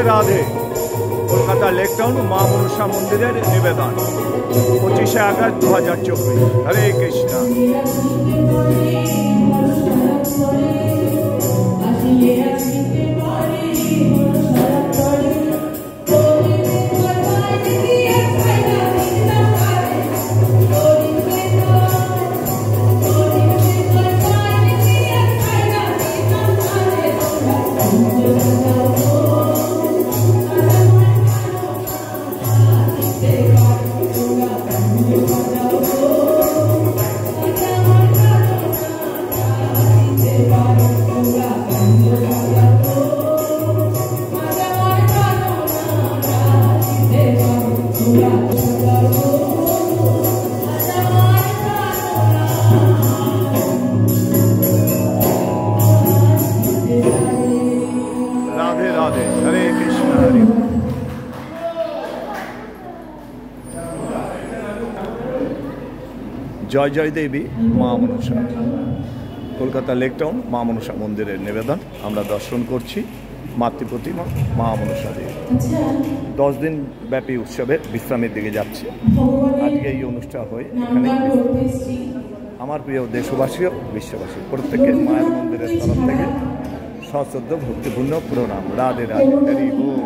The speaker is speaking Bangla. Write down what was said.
রাধে। কলকাতা লেক টাউন মা মনসা মন্দিরের নিবেদন 25শে আগস্ট 2024। হরে কৃষ্ণ। রাধে রাধে। হরে কৃষ্ণ। হরে জয় জয় দেবী মা মনসা। কলকাতা লেক টাউন মা মনসা মন্দিরের নিবেদন আমরা দর্শন করছি। মাতৃপ্রতিমা মা মনসা দেবী 10 দিন ব্যাপী উৎসবের বিশ্রামের দিকে যাচ্ছে। আজকে এই অনুষ্ঠান হয়ে এখানে আমার প্রিয় দেশবাসী ও বিশ্ববাসী প্রত্যেকের মায়ের মন্দিরের তরফ থেকে সশ্রদ্ধ ভক্তিপূর্ণ প্রণাম। রাধে রাধে। হরি বল।